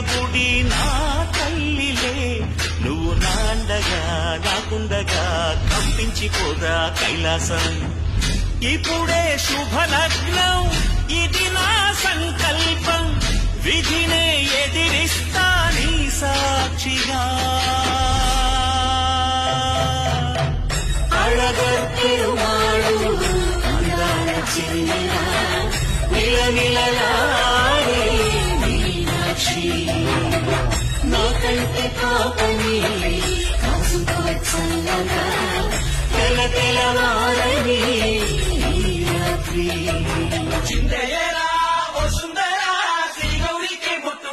గుడి నా తల్లిలే, నువ్వు నాండగా నాకుండగా కంపించిపోదా కైలాసం. ఇప్పుడే శుభలగ్నం, ఇది నా సంకల్పం, విధినే ఎదిరిస్తా నీ సాక్షిగా. అళగర్తిరుమాడు అందాల చిన్నెల, నిలనిలలాడే మీనాక్షి, నాకంటే కాపని కాసుకో చల్లగా, తెల తెలవారని రాత్రి. చిందయ్యరా ఓ సుందరా, శ్రీ గౌరీకి బొట్టు